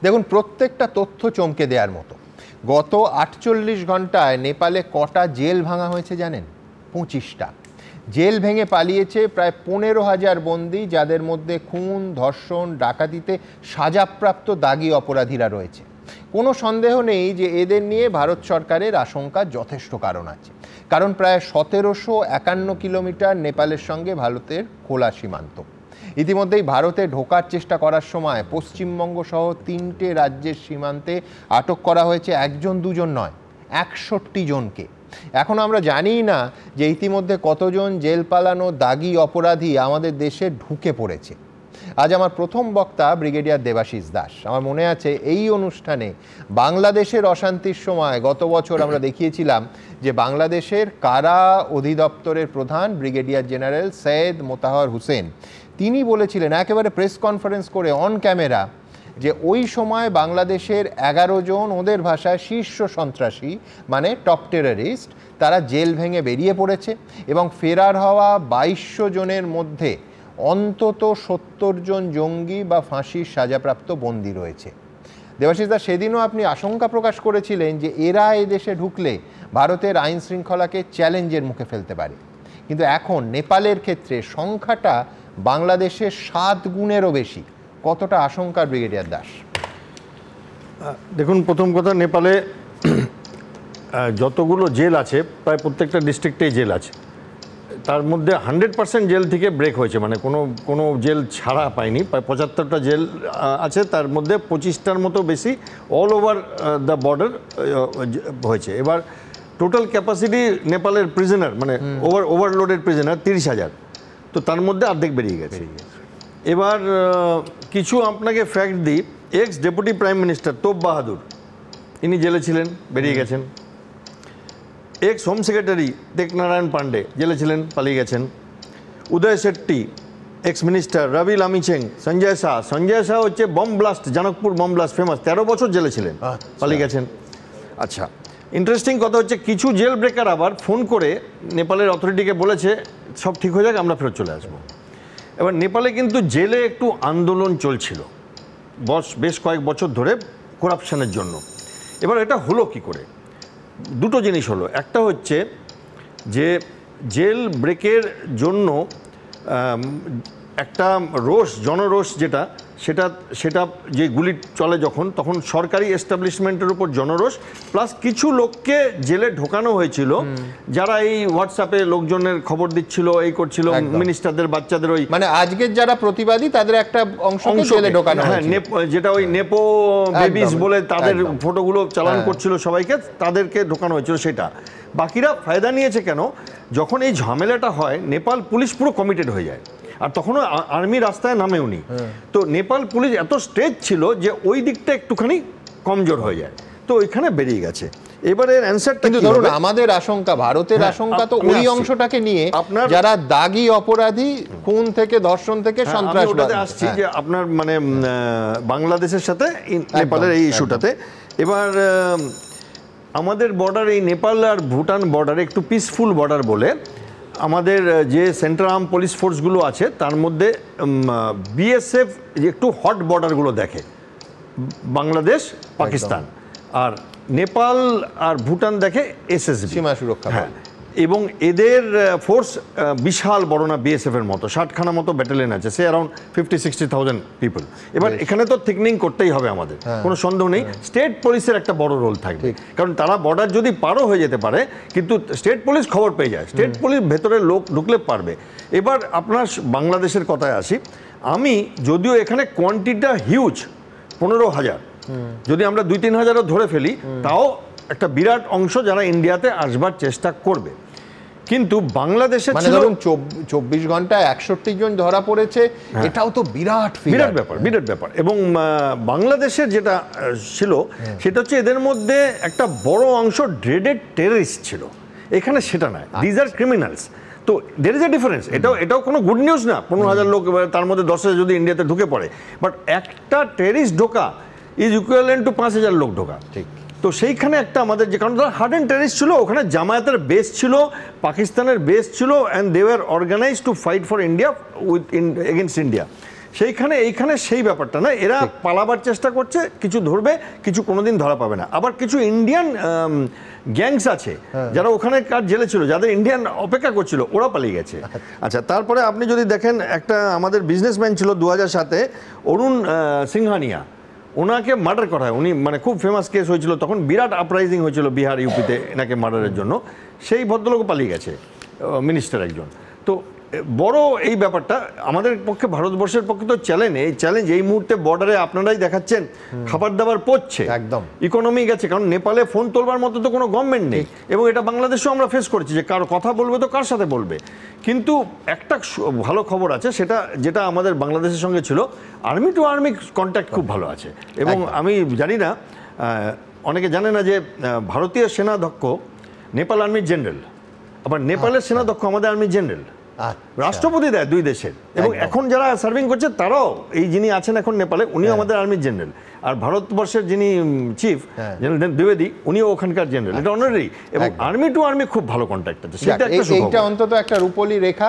দেখুন, প্রত্যেকটা তথ্য চমকে দেওয়ার মতো। গত ৪৮ ঘন্টায় নেপালে কটা জেল ভাঙা হয়েছে জানেন? ২৫টা। জেল ভেঙে পালিয়েছে প্রায় ১৫,০০০ বন্দী, যাদের মধ্যে খুন, ধর্ষণ, ডাকাতিতে সাজাপ্রাপ্ত দাগী অপরাধীরা রয়েছে। কোনো সন্দেহ নেই যে এদের নিয়ে ভারত সরকারের আশঙ্কার যথেষ্ট কারণ আছে, কারণ প্রায় ১৭৫১ কিলোমিটার নেপালের সঙ্গে ভারতের খোলা সীমান্ত। ইতিমধ্যেই ভারতে ঢোকার চেষ্টা করার সময় পশ্চিমবঙ্গ সহ ৩টে রাজ্যের সীমান্তে আটক করা হয়েছে একজন দুজন নয়, ৬১ জনকে। এখন আমরা জানি না যে ইতিমধ্যে কতজন জেল পালানো দাগী অপরাধী আমাদের দেশে ঢুকে পড়েছে। আজ আমার প্রথম বক্তা ব্রিগেডিয়ার দেবাশিস দাস। আমার মনে আছে এই অনুষ্ঠানে বাংলাদেশের অশান্তির সময় গত বছর আমরা দেখিয়েছিলাম যে বাংলাদেশের কারা অধিদপ্তরের প্রধান ব্রিগেডিয়ার জেনারেল সৈয়দ মোতাহার হোসেন তিনি বলেছিলেন একেবারে প্রেস কনফারেন্স করে অন ক্যামেরা যে ওই সময় বাংলাদেশের ১১ জন, ওদের ভাষায় শীর্ষ সন্ত্রাসী মানে টপ টেররিস্ট, তারা জেল ভেঙে বেরিয়ে পড়েছে এবং ফেরার হওয়া ২২০০ জনের মধ্যে অন্তত ৭০ জন জঙ্গি বা ফাঁসির সাজাপ্রাপ্ত বন্দী রয়েছে। দেবাশিস দা, সেদিনও আপনি আশঙ্কা প্রকাশ করেছিলেন যে এরা এদেশে ঢুকলে ভারতের আইন শৃঙ্খলাকে চ্যালেঞ্জের মুখে ফেলতে পারে, কিন্তু এখন নেপালের ক্ষেত্রে সংখ্যাটা বাংলাদেশের ৭ গুণেরও বেশি। কতটা আশঙ্কার ব্রিগেডিয়ার দাস? দেখুন, প্রথম কথা, নেপালে যতগুলো জেল আছে প্রায় প্রত্যেকটা ডিস্ট্রিক্টেই জেল আছে। তার মধ্যে 100% জেল থেকে ব্রেক হয়েছে, মানে কোনো জেল ছাড়া পায়নি। প্রায় ৭৫টা জেল আছে, তার মধ্যে 25টার মতো বেশি অল ওভার দ্য বর্ডার হয়েছে। এবার টোটাল ক্যাপাসিটি নেপালের প্রিজনার মানে ওভারলোডেড প্রিজনার ৩০,০০০, তো তার মধ্যে অর্ধেক বেরিয়ে গেছে। এবার কিছু আপনাকে ফ্যাক্ট দিই। এক্স ডেপুটি প্রাইম মিনিস্টার তোপ বাহাদুর, ইনি জেলে ছিলেন, বেরিয়ে গেছেন। Ex home secretary Teknarayan Pandey জেলে ছিলেন, পালিয়ে গেছেন। উদয় শেট্টি, এক্স মিনিস্টার রবি লামিচেং, সঞ্জয় শাহ হচ্ছে bomb blast, Janakpur bomb blast famous, 13 বছর জেলে ছিলেন, পালিয়ে গেছেন। আচ্ছা, ইন্টারেস্টিং কথা হচ্ছে কিছু জেল ব্রেকার আবার ফোন করে নেপালের অথরিটিকে বলেছে সব ঠিক হয়ে যাক, আমরা ফেরত চলে আসবো। এবার নেপালে কিন্তু জেলে একটু আন্দোলন চলছিল বেশ কয়েক বছর ধরে করাপশনের জন্য। এবার এটা হলো কি করে? দুটো জিনিস হলো। একটা হচ্ছে যে জেল ব্রেকের জন্য একটা জনরোষ সেটা যে গুলি চলে তখন সরকারি এস্টাবলিশমেন্টের উপর জনরোষ, প্লাস কিছু লোককে জেলে ঢোকানো হয়েছিল যারা এই হোয়াটসঅ্যাপে লোকজনের খবর দিচ্ছিল, এই করছিল, মিনিস্টারদের বাচ্চাদের, ওই মানে আজকের যারা প্রতিবাদী তাদের একটা অংশ জেলে ঢোকানো, হ্যাঁ, যেটা ওই নেপো বেবিস বলে তাদের ফটোগুলো চালান করছিল সবাইকে, তাদেরকে ঢোকানো হয়েছিল। সেটা বাকিরা ফায়দা নিয়েছে কেন? যখন এই ঝামেলাটা হয় নেপাল পুলিশ পুরো কমিটেড হয়ে যায়, আর তখনও আর্মি রাস্তায় নামেও নি। তো নেপাল পুলিশ এত স্ট্রেজ ছিল যে ওই দিকটা একটুখানি কমজোর হয়ে যায়, তো ওইখানে বেরিয়ে গেছে। এবারে অ্যানসারটা কিন্তু ধরুন আমাদের আশঙ্কা, ভারতের আশঙ্কা তো ওই অংশটাকে নিয়ে, যারা দাগী অপরাধী, খুন থেকে ধর্ষণ থেকে সন্ত্রাসবাদ আসছি, যে আপনার মানে বাংলাদেশের সাথে নেপালের এই ইস্যুটাতে। এবার আমাদের বর্ডার, এই নেপাল আর ভুটান বর্ডার একটু পিসফুল বর্ডার বলে আমাদের যে সেন্ট্রাল আর্ম পুলিশ ফোর্সগুলো আছে তার মধ্যে বিএসএফ একটু হট বর্ডারগুলো দেখে, বাংলাদেশ পাকিস্তান, আর নেপাল আর ভুটান দেখে এসএসবি, সীমা সুরক্ষা। হ্যাঁ, এবং এদের ফোর্স বিশাল বড় না, বিএসএফের মতো 60খানা মতো ব্যাটালিয়ন আছে, সে অ্যারাউন্ড 50-60,000 পিপল। এবার এখানে তো থিকনিং করতেই হবে আমাদের, কোনো সন্দেহ নেই। স্টেট পুলিশের একটা বড় রোল থাকবে, কারণ তারা বর্ডার যদি পারও হয়ে যেতে পারে, কিন্তু স্টেট পুলিশ খবর পেয়ে যায়, স্টেট পুলিশ ভেতরে লোক ঢুকলে পারবে। এবার আপনার বাংলাদেশের কথায় আসি, আমি যদিও এখানে কোয়ান্টিটিটা হিউজ, 15,000, যদি আমরা 2-3 হাজারও ধরে ফেলি তাও একটা বিরাট অংশ যারা ইন্ডিয়াতে আসবার চেষ্টা করবে। কিন্তু বাংলাদেশে মানে ধরুন 24 ঘন্টায় 61 জন ধরা পড়েছে, এটাও তো বিরাট ব্যাপার। এবং বাংলাদেশের যেটা ছিল সেটা হচ্ছে এদের মধ্যে একটা বড় অংশ ড্রেডেড টেররিস্ট ছিল, এখানে সেটা নয়, দিজ আর ক্রিমিনালস। তো দের ইজ এ ডিফারেন্স। এটাও কোনো গুড নিউজ না, 15,000 লোক, তার মধ্যে 10,000 যদি ইন্ডিয়াতে ঢুকে পড়ে, বাট একটা টেররিস্ট ঢোকা ইজ ইকুইভ্যালেন্ট টু 5,000 লোক ঢোকা। ঠিক। তো সেইখানে একটা আমাদের যে, কারণ তারা হার্ড অ্যান্ড টেররিস্ট ছিল, ওখানে জামায়াতের বেস ছিল, পাকিস্তানের বেস ছিল, and they were organised to fight for India against India. এইখানে সেই ব্যাপারটা না, এরা পালাবার চেষ্টা করছে, কিছু ধরবে, কিছু কোনোদিন ধরা পাবে না। আবার কিছু ইন্ডিয়ান গ্যাংস আছে যারা ওখানে কার জেলে ছিল, যাদের ইন্ডিয়ান অপেক্ষা করছিল, ওরা পালিয়ে গেছে। আচ্ছা, তারপরে আপনি যদি দেখেন একটা আমাদের বিজনেসম্যান ছিল 2007-এ, অরুণ সিংহানিয়া, ওনাকে মার্ডার করা হয়। উনি মানে খুব ফেমাস কেস হয়েছিল তখন, বিরাট আপরাইজিং হয়েছিল বিহার ইউপিতে এনাকে মার্ডারের জন্য। সেই ভদ্রলোক পালিয়ে গেছে, মিনিস্টার একজন। তো বড় এই ব্যাপারটা আমাদের পক্ষে, ভারতবর্ষের পক্ষে তো চ্যালেঞ্জ এই মুহূর্তে বর্ডারে আপনারাই দেখাচ্ছেন খাবার দাবার পড়ছে, একদম ইকোনমি গেছে, কারণ নেপালে ফোন তোলবার মতো তো কোনো গভর্নমেন্ট নেই। এবং এটা বাংলাদেশেও আমরা ফেস করেছি যে কারো কথা বলবে তো কার সাথে বলবে। কিন্তু একটা ভালো খবর আছে, সেটা যেটা আমাদের বাংলাদেশের সঙ্গে ছিল, আর্মি টু আর্মি কন্ট্যাক্ট খুব ভালো আছে। এবং আমি জানি না, অনেকে জানে না যে ভারতীয় সেনাধ্যক্ষ নেপাল আর্মির জেনারেল, আবার নেপালের সেনাধ্যক্ষ আমাদের আর্মির জেনারেল, রাষ্ট্রপতি দেয় দুই দেশের। এবং এখন যারা সার্ভিং করছে তারাও, এই যিনি আছেন এখন নেপালে, উনিও আমাদের আর্মির জেনারেল। আর ভারতবর্ষের যিনি চিফ জেনারেল দ্বিবেদী, উনিও ওখানকার জেনারেল। এটা অনারারি। এবং আর্মি টু আর্মি খুব ভালো কন্ট্যাক্ট আছে, সেটা একটা সুখবর। এইটা অন্তত একটা রূপলি রেখা।